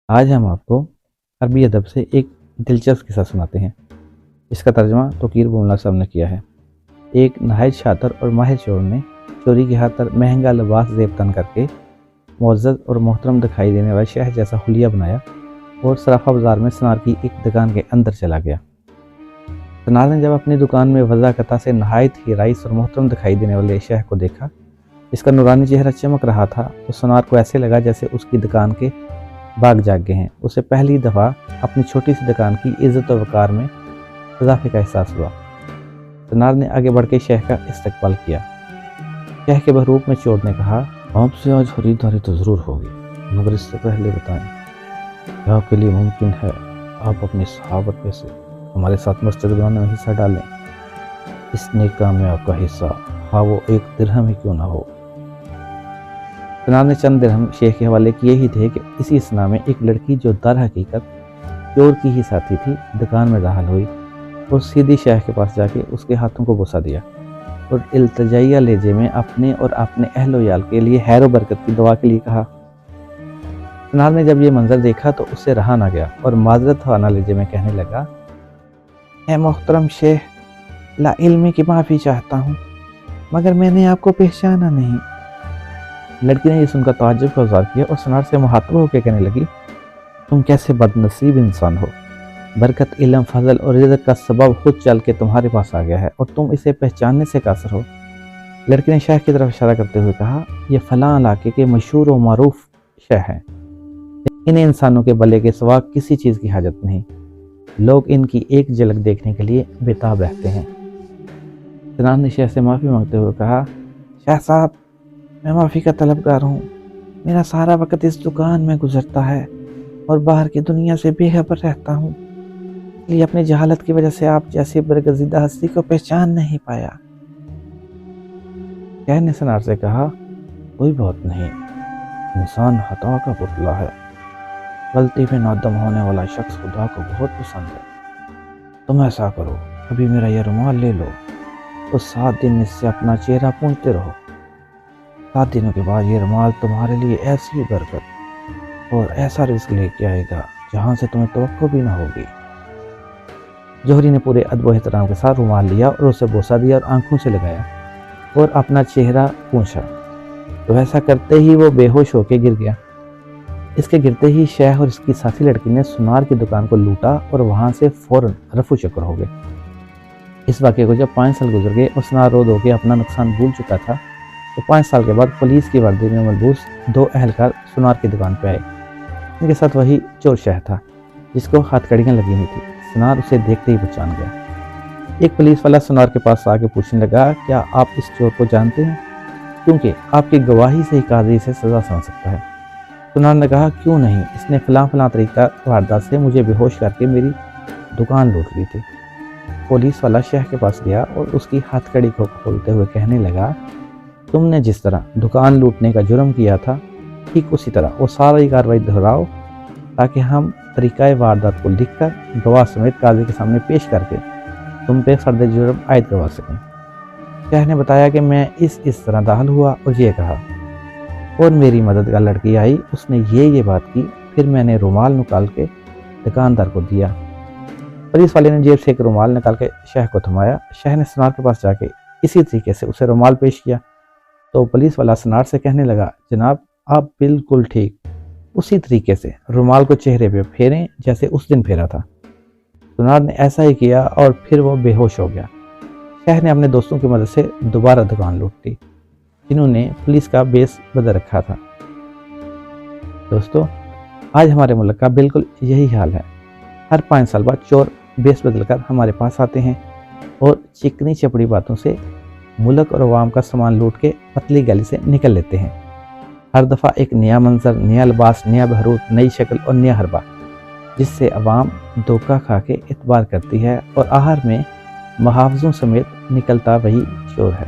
آج ہم آپ کو عربی ادب سے ایک دلچسپ قصہ سناتے ہیں۔ اس کا ترجمہ توقیر بملا صاحب نے کیا ہے۔ ایک نہایت شاطر اور ماہر چور نے چوری کی خاطر مہنگا لباس زیب تن کر کے معزز اور محترم دکھائی دینے والے شہر جیسا حلیہ بنایا اور صرافہ بازار میں سنار کی ایک دکان کے اندر چلا گیا۔ سنار نے جب اپنی دکان میں وضاحت سے نہایت ہی رائس اور محترم دکھائی دینے والے شہر کو دیکھا، اس کا نورانی چہرہ چمک رہا تھا، تو سنار کو ایسے لگا جیسے اس کی دکان کے باغ جاگ گئے ہیں۔ اسے پہلی دفعہ اپنی چھوٹی سی دکان کی عزت و وقار میں اضافے کا احساس ہوا۔ سنار نے آگے بڑھ کے شیخ کا استقبال کیا۔ شیخ کے بحروپ میں چور نے کہا، آپ سے آج خریداری تو ضرور ہوگی، مگر اس سے پہلے بتائیں کیا آپ کے لیے ممکن ہے آپ اپنے صحابت میں سے ہمارے ساتھ مسجد بنانے میں حصہ ڈالیں؟ اس نیک کام میں آپ کا حصہ ہاں وہ 1 درہم ہی کیوں نہ ہو۔ سنار نے چند درہم شیخ کے حوالے کیے ہی تھے کہ اسی اثنا میں ایک لڑکی جو در حقیقت چور کی ہی ساتھی تھی دکان میں داخل ہوئی اور سیدھی شیخ کے پاس جا کے اس کے ہاتھوں کو بوسہ دیا اور التجائیہ لہجے میں اپنے اور اپنے اہل و عیال کے لیے خیر و برکت کی دعا کے لیے کہا۔ سنار نے جب یہ منظر دیکھا تو اس سے رہا نہ گیا اور معذرت خانہ لہجے میں کہنے لگا، اے محترم شیخ، لا علمی کی معافی چاہتا ہوں، مگر میں نے آپ کو پہچانا نہیں۔ لڑکی نے یہ سن کر تعجب کا اظہار کیا اور سنار سے مخاطب ہو کے کہنے لگی، تم کیسے بد نصیب انسان ہو، برکت، علم، فضل اور رزق کا سبب خود چل کے تمہارے پاس آ گیا ہے اور تم اسے پہچاننے سے قاصر ہو۔ لڑکی نے شیخ کی طرف اشارہ کرتے ہوئے کہا، یہ فلاں علاقے کے مشہور و معروف شیخ ہیں، انہیں انسانوں کے بھلے کے سوا کسی چیز کی حاجت نہیں، لوگ ان کی ایک جھلک دیکھنے کے لیے بےتاب رہتے ہیں۔ سنار نے شیخ سے معافی مانگتے ہوئے کہا، شیخ صاحب، میں معافی کا طلبگار ہوں، میرا سارا وقت اس دکان میں گزرتا ہے اور باہر کی دنیا سے بے خبر رہتا ہوں، اس لیے اپنی جہالت کی وجہ سے آپ جیسی برگزیدہ ہستی کو پہچان نہیں پایا۔ شیخ نے سنار سے کہا، کوئی بات نہیں، انسان خطا کا پتلا ہے، غلطی میں نادم ہونے والا شخص خدا کو بہت پسند ہے۔ تم ایسا کرو، ابھی میرا یہ رومال لے لو اور 7 دن اس سے اپنا چہرہ پونچھتے رہو۔ 7 دنوں کے بعد یہ رومال تمہارے لیے ایسی برکت اور ایسا رزق لے کے آئے گا جہاں سے تمہیں توقع بھی نہ ہوگی۔ جوہری نے پورے ادب و احترام کے ساتھ رومال لیا اور اسے بوسہ دیا اور آنکھوں سے لگایا اور اپنا چہرہ پونچھا، تو ایسا کرتے ہی وہ بے ہوش ہو کے گر گیا۔ اس کے گرتے ہی شیخ اور اس کی ساتھی لڑکی نے سنار کی دکان کو لوٹا اور وہاں سے فوراً رفو چکر ہو گئے۔ اس واقعے کو جب 5 سال گزر گئے اور سنار رو دو کے اپنا نقصان بھول چکا تھا، تو 5 سال کے بعد پولیس کی وردی میں ملبوس 2 اہلکار سنار کی دکان پہ آئے۔ ان کے ساتھ وہی چور شیخ تھا جس کو ہاتھ کڑیاں لگی ہوئی تھی۔ سنار اسے دیکھتے ہی پہچان گیا۔ ایک پولیس والا سنار کے پاس آ کے پوچھنے لگا، کیا آپ اس چور کو جانتے ہیں؟ کیونکہ آپ کی گواہی سے ہی قاضی سے سزا سنا سکتا ہے۔ سنار نے کہا، کیوں نہیں، اس نے فلاں طریقہ واردات سے مجھے بے ہوش کر کے میری دکان لوٹ لی تھی۔ پولیس والا شیخ کے پاس گیا اور اس کی ہاتھ کڑی کو کھولتے ہوئے کہنے لگا، تم نے جس طرح دکان لوٹنے کا جرم کیا تھا، ٹھیک اسی طرح وہ ساری کارروائی دہراؤ تاکہ ہم طریقہ واردات کو لکھ کر گواہ سمیت قاضی کے سامنے پیش کر کے تم پہ فرد جرم عائد کروا سکیں۔ شیخ نے بتایا کہ میں اس طرح داخل ہوا اور یہ کہا، اور میری مددگار لڑکی آئی، اس نے یہ بات کی، پھر میں نے رومال نکال کے دکاندار کو دیا۔ پولیس والے نے جیب سے ایک رومال نکال کے شیخ کو تھمایا۔ شیخ نے سنار کے پاس جا کے اسی طریقے سے اسے رومال پیش کیا، تو پولیس والا سنار سے کہنے لگا، جناب آپ بالکل ٹھیک اسی طریقے سے رومال کو چہرے پہ پھیریں جیسے اس دن پھیرا تھا۔ سنار نے ایسا ہی کیا اور پھر وہ بے ہوش ہو گیا۔ شیخ نے اپنے دوستوں کی مدد سے دوبارہ دکان لوٹ لی، جنہوں نے پولیس کا بیس بدل رکھا تھا۔ دوستو، آج ہمارے ملک کا بالکل یہی حال ہے۔ ہر 5 سال بعد چور بیس بدل کر ہمارے پاس آتے ہیں اور چکنی چپڑی باتوں سے ملک اور عوام کا سامان لوٹ کے پتلی گلی سے نکل لیتے ہیں۔ ہر دفعہ ایک نیا منظر، نیا لباس، نیا بہروپ، نئی شکل اور نیا حربہ، جس سے عوام دھوکہ کھا کے اعتبار کرتی ہے اور آخر میں محافظوں سمیت نکلتا وہی چور ہے۔